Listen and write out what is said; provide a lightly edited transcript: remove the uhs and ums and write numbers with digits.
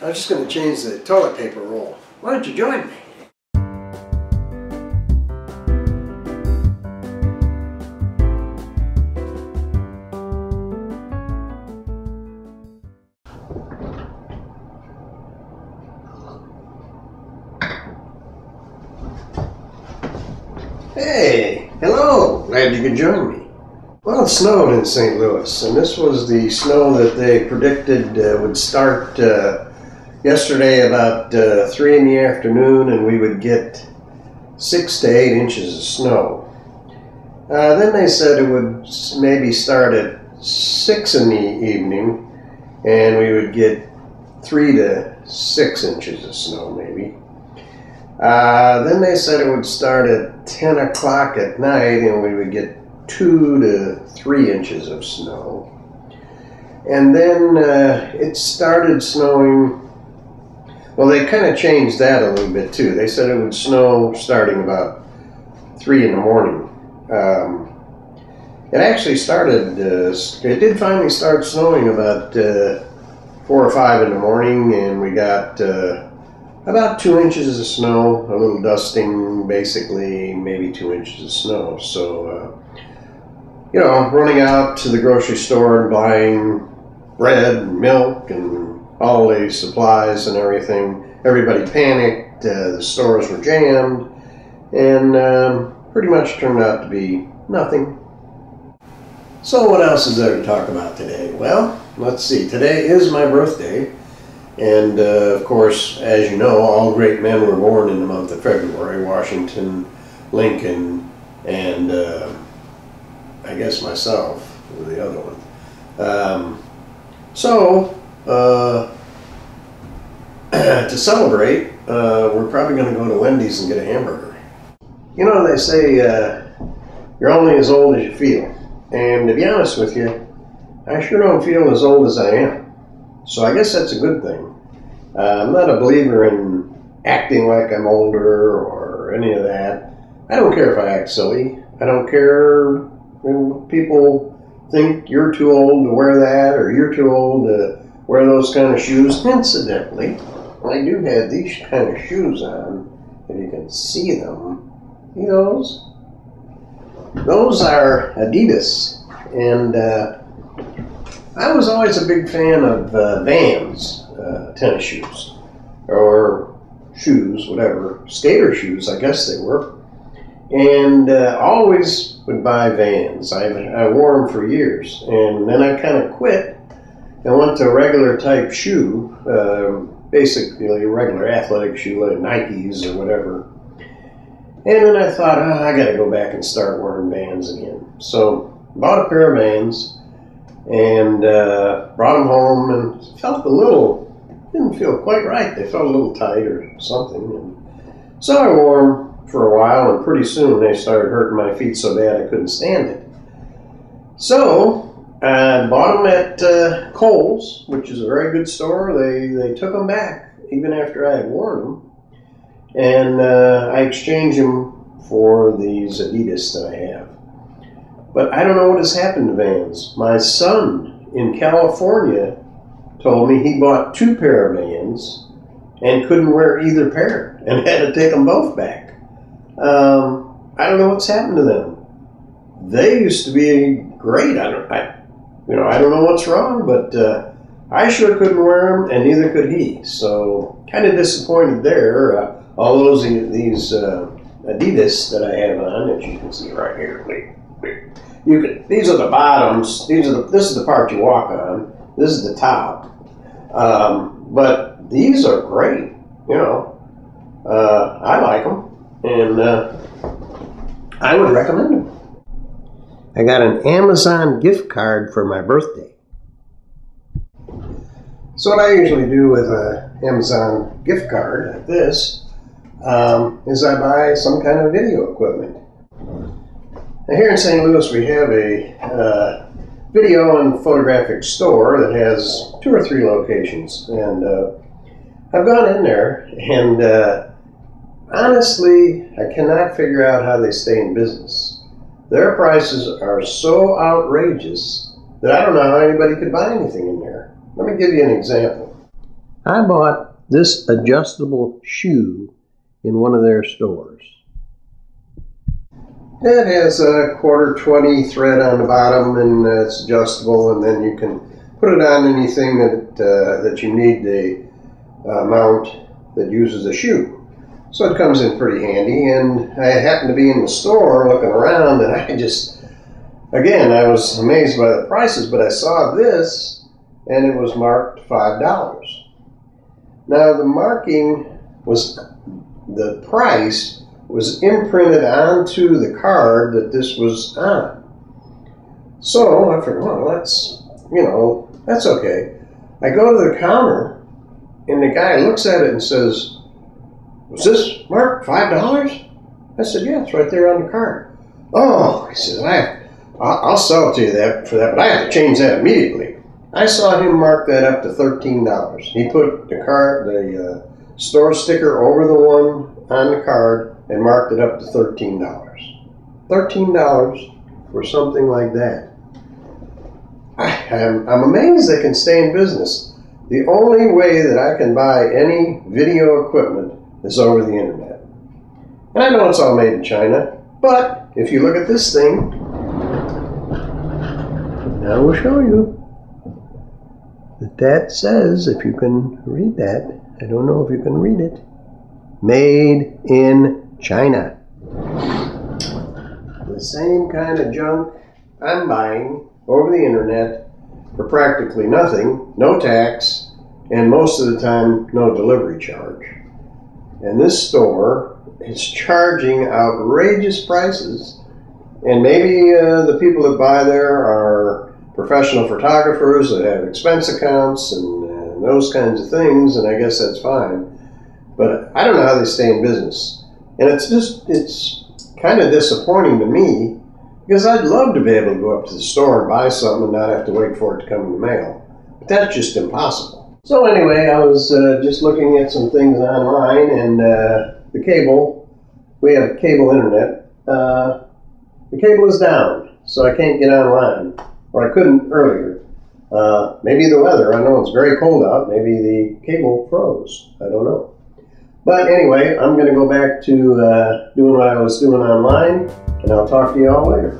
I was just going to change the toilet paper roll. Why don't you join me? Hey, hello. Glad you could join me. Well, it snowed in St. Louis, and this was the snow that they predicted would start yesterday about 3 in the afternoon, and we would get 6 to 8 inches of snow. Then they said it would maybe start at 6 in the evening, and we would get 3 to 6 inches of snow maybe. Then they said it would start at 10 o'clock at night, and we would get 2 to 3 inches of snow. And then it started snowing. Well, they kind of changed that a little bit too. They said it would snow starting about 3 in the morning. It actually started, it did finally start snowing about 4 or 5 in the morning, and we got about 2 inches of snow, a little dusting, basically maybe 2 inches of snow. So, you know, running out to the grocery store and buying bread and milk and holiday supplies and everything. Everybody panicked, the stores were jammed, and pretty much turned out to be nothing. So what else is there to talk about today? Well, let's see. Today is my birthday, and of course, as you know, all great men were born in the month of February. Washington, Lincoln, and I guess myself was the other one. To celebrate, we're probably going to go to Wendy's and get a hamburger. You know, they say you're only as old as you feel. And to be honest with you, I sure don't feel as old as I am. So I guess that's a good thing. I'm not a believer in acting like I'm older or any of that. I don't care if I act silly. I don't care when people think you're too old to wear that or you're too old to wear those kind of shoes. Incidentally, I do have these kind of shoes on, if you can see them. See those? Those are Adidas, and I was always a big fan of Vans tennis shoes, or shoes, whatever, skater shoes, I guess they were, and always would buy Vans. I wore them for years, and then I kind of quit and went to a regular type shoe, basically a regular athletic shoe like Nikes or whatever. And then I thought, oh, I got to go back and start wearing Vans again. So bought a pair of Vans and brought them home, and felt a little, didn't feel quite right. They felt a little tight or something. And so I wore them for a while, and pretty soon they started hurting my feet so bad I couldn't stand it. So I bought them at Kohl's, which is a very good store. They took them back even after I had worn them. And I exchanged them for these Adidas that I have. But I don't know what has happened to Vans. My son in California told me he bought 2 pair of Vans and couldn't wear either pair and had to take them both back. I don't know what's happened to them. They used to be great. I don't know what's wrong, but I sure couldn't wear them, and neither could he. So kind of disappointed there. All these Adidas that I have on, that you can see right here. These are the bottoms. This is the part you walk on. This is the top. But these are great. You know, I like them, and I would recommend them. I got an Amazon gift card for my birthday. So what I usually do with an Amazon gift card like this is I buy some kind of video equipment. Now here in St. Louis we have a video and photographic store that has 2 or 3 locations, and I've gone in there, and honestly I cannot figure out how they stay in business. Their prices are so outrageous that I don't know how anybody could buy anything in there. Let me give you an example. I bought this adjustable shoe in one of their stores. It has a 1/4 thread on the bottom, and it's adjustable, and then you can put it on anything that you need the mount that uses a shoe. So it comes in pretty handy, and I happened to be in the store looking around, and I was amazed by the prices, but I saw this, and it was marked $5. Now the price was imprinted onto the card that this was on. So I figured, well, that's okay. I go to the counter, and the guy looks at it and says, "Was this marked $5?" I said, "Yeah, it's right there on the card." "Oh," he says, I'll sell it to you for that, but I have to change that immediately." I saw him mark that up to $13. He put the store sticker over the one on the card and marked it up to $13. $13 for something like that. I'm amazed they can stay in business. The only way that I can buy any video equipment is over the internet. And I know it's all made in China, but if you look at this thing, I will show you that says, if you can read that, I don't know if you can read it, made in China. The same kind of junk I'm buying over the internet for practically nothing, no tax, and most of the time no delivery charge. And this store is charging outrageous prices, and maybe the people that buy there are professional photographers that have expense accounts and those kinds of things, and I guess that's fine. But I don't know how they stay in business. And it's kind of disappointing to me, because I'd love to be able to go up to the store and buy something and not have to wait for it to come in the mail. But that's just impossible. So anyway, I was just looking at some things online, and the cable, we have cable internet, the cable is down, so I can't get online, or I couldn't earlier. Maybe the weather, I know it's very cold out, maybe the cable froze, I don't know. But anyway, I'm going to go back to doing what I was doing online, and I'll talk to you all later.